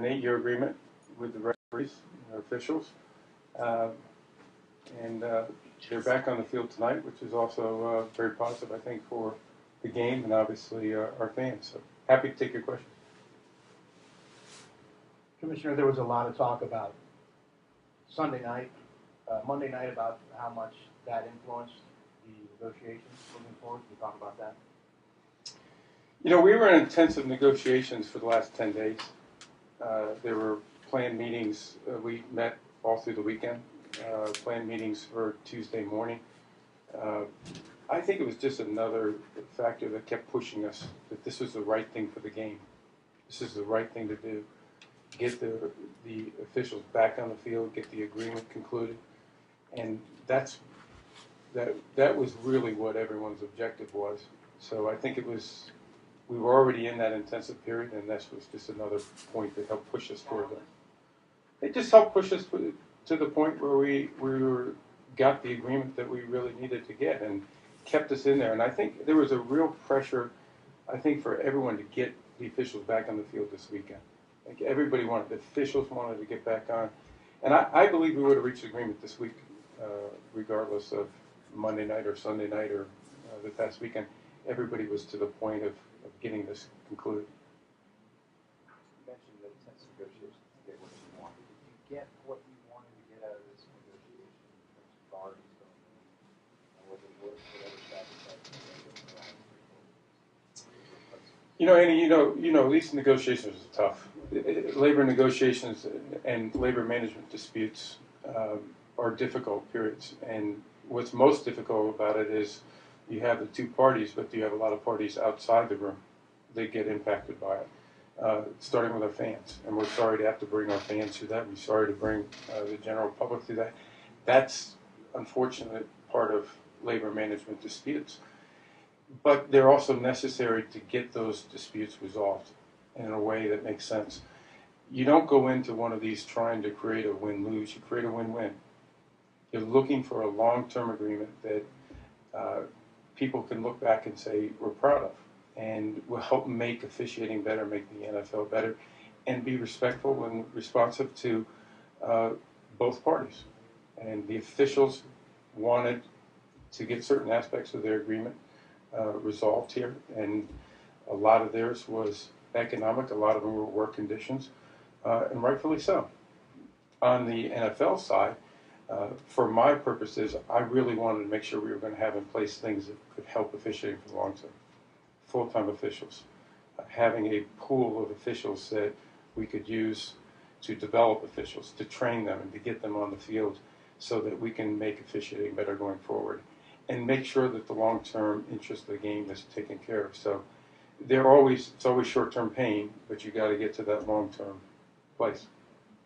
an 8-year agreement with the referees, officials, uh, and they're back on the field tonight, which is also very positive, I think, for the game and obviously our fans. So happy to take your questions. Commissioner, there was a lot of talk about Monday night about how much that influenced the negotiations moving forward. Can you talk about that? We were in intensive negotiations for the last 10 days. There were planned meetings. We met all through the weekend, planned meetings for Tuesday morning. I think it was just another factor that kept pushing us, that this was the right thing for the game. This is the right thing to do. Get the officials back on the field, get the agreement concluded. And that was really what everyone's objective was. So I think we were already in that intensive period, and this was just another point that helped push us toward that. It just helped push us to the point where we got the agreement that we really needed to get and kept us in there. And I think there was a real pressure, I think, for everyone to get the officials back on the field this weekend. Like everybody wanted, the officials wanted to get back on. And I believe we would have reached agreement this week, regardless of Monday night or Sunday night or the past weekend. Everybody was to the point of getting this concluded. You mentioned the intense negotiations to get what you wanted. Did you get what you wanted to get out of this negotiation in terms of priorities going in? And was it worth whatever sacrifice you made over the last 3 months? Andy, these negotiations are tough. Labor negotiations and labor management disputes are difficult periods. And what's most difficult about it is you have the two parties, but you have a lot of parties outside the room that get impacted by it, starting with our fans. And we're sorry to have to bring our fans through that. We're sorry to bring the general public through that. That's unfortunate part of labor management disputes. But they're also necessary to get those disputes resolved in a way that makes sense. You don't go into one of these trying to create a win-lose. You create a win-win. You're looking for a long-term agreement that people can look back and say we're proud of and will help make officiating better, make the NFL better, and be respectful and responsive to both parties. And the officials wanted to get certain aspects of their agreement resolved here, and a lot of theirs was economic, a lot of them were work conditions, and rightfully so. On the NFL side, for my purposes, I really wanted to make sure we were going to have in place things that could help officiating for the long term. Full-time officials, having a pool of officials that we could use to develop officials, to train them and to get them on the field so that we can make officiating better going forward and make sure that the long-term interest of the game is taken care of. So it's always short-term pain, but you got to get to that long-term place.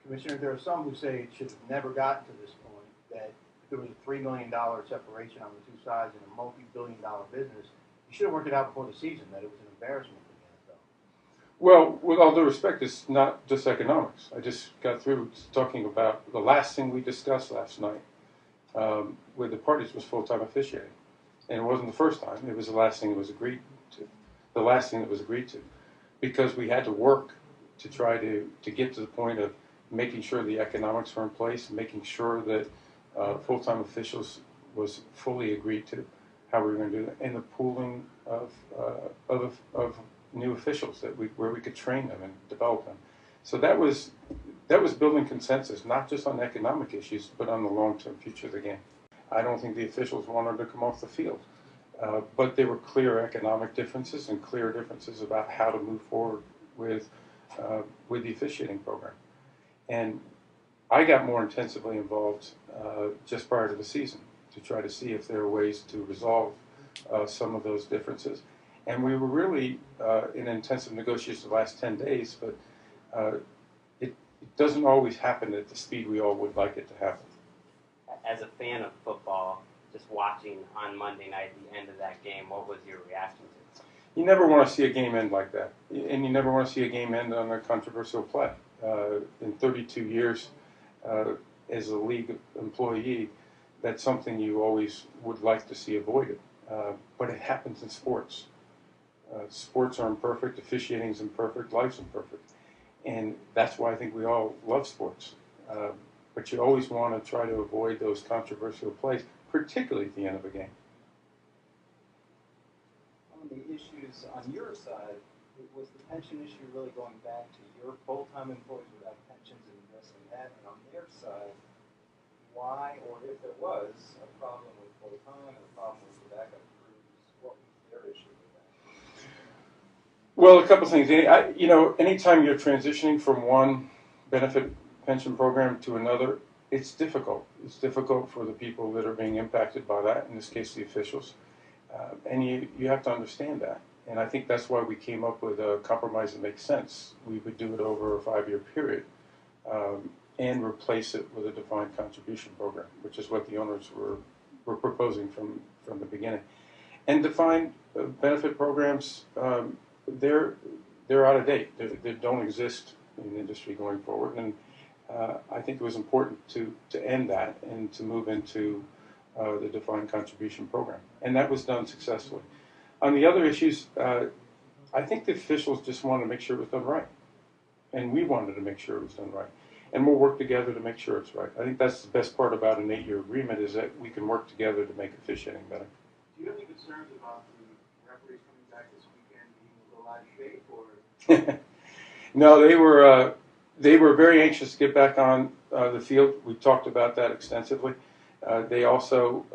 Commissioner, there are some who say it should have never gotten to this point, that if there was a $3 million separation on the two sides in a multi-billion-dollar business, you should have worked it out before the season, that it was an embarrassment for the NFL. Well, with all due respect, it's not just economics. I just got through talking about the last thing we discussed last night with the parties was full-time officiating. And it wasn't the first time. It was the last thing that was agreed to. The last thing that was agreed to. Because we had to work to try to get to the point of making sure the economics were in place, making sure that full-time officials was fully agreed to, how we were going to do that, and the pooling of new officials where we could train them and develop them. So that was building consensus, not just on economic issues, but on the long-term future of the game. I don't think the officials wanted to come off the field, but there were clear economic differences and clear differences about how to move forward with the officiating program. And I got more intensively involved just prior to the season to try to see if there are ways to resolve some of those differences. And we were really in intensive negotiations the last 10 days, but it doesn't always happen at the speed we all would like it to happen. As a fan of football, just watching on Monday night the end of that game, what was your reaction to it? You never want to see a game end like that. And you never want to see a game end on a controversial play. In 32 years as a league employee, that's something you always would like to see avoided. But it happens in sports. Sports are imperfect, officiating is imperfect, life's imperfect. And that's why I think we all love sports. But you always want to try to avoid those controversial plays, particularly at the end of a game. On the issues on your side, was the pension issue really going back to your full-time employees without pensions and addressing that? And on their side, why, or if there was a problem with full-time and a problem with the backup crews, what was their issue with that? Well, a couple things. Anytime you're transitioning from one benefit pension program to another, it's difficult. It's difficult for the people that are being impacted by that, in this case, the officials. And you have to understand that. And I think that's why we came up with a compromise that makes sense. We would do it over a 5-year period and replace it with a defined contribution program, which is what the owners were proposing from the beginning. And defined benefit programs, they're out of date. They don't exist in the industry going forward. And I think it was important to end that and to move into the defined contribution program. And that was done successfully. On the other issues, I think the officials just wanted to make sure it was done right. And we wanted to make sure it was done right. And we'll work together to make sure it's right. I think that's the best part about an 8-year agreement is that we can work together to make officiating better. Do you have any concerns about the referees coming back this weekend being a little out of shape, or? No, they were very anxious to get back on the field. We talked about that extensively. They also,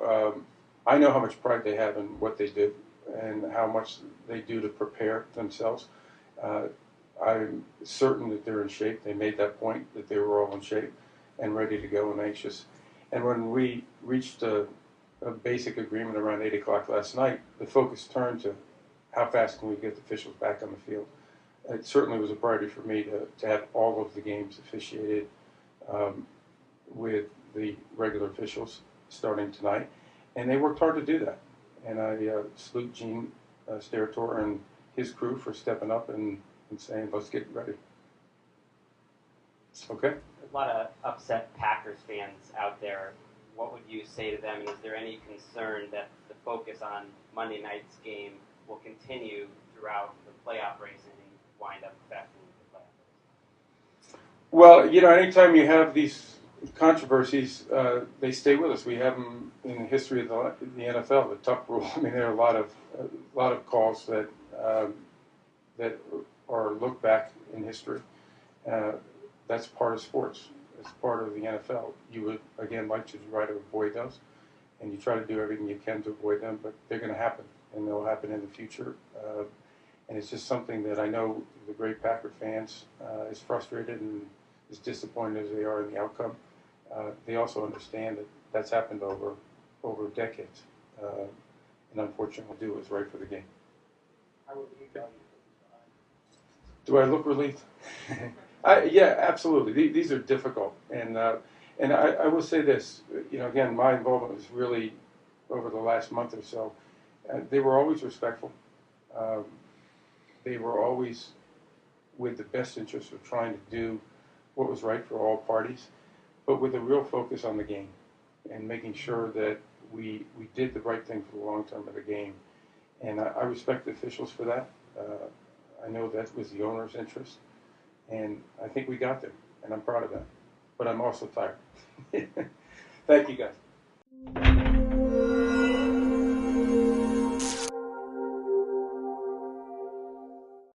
I know how much pride they have in what they do and how much they do to prepare themselves. I'm certain that they're in shape. They made that point that they were all in shape and ready to go and anxious. And when we reached a basic agreement around 8 o'clock last night, the focus turned to how fast can we get the officials back on the field. It certainly was a priority for me to have all of the games officiated with the regular officials starting tonight. And they worked hard to do that. And I salute Gene Steratore and his crew for stepping up and saying, let's get ready. Okay? A lot of upset Packers fans out there. What would you say to them? And is there any concern that the focus on Monday night's game will continue throughout the playoff race and wind up affecting the playoff race? Well, anytime you have these controversies, they stay with us. We have them in the history of the NFL, the tuck rule. I mean, there are a lot of calls that are looked back in history. That's part of sports. It's part of the NFL. You would, again, like to try to avoid those, and you try to do everything you can to avoid them, but they're going to happen, and they'll happen in the future. And it's just something that I know the great Packer fans is frustrated and as disappointed as they are in the outcome. They also understand that that's happened over decades. And unfortunately, do what's right for the game. How would you tell you? Do I look relieved? Yeah, absolutely. These are difficult. And I will say this, again, my involvement was really over the last month or so. They were always respectful. They were always with the best interest of trying to do what was right for all parties, but with a real focus on the game and making sure that we did the right thing for the long term of the game. And I respect the officials for that. I know that was the owner's interest, and I think we got there, and I'm proud of that. But I'm also tired. Thank you, guys.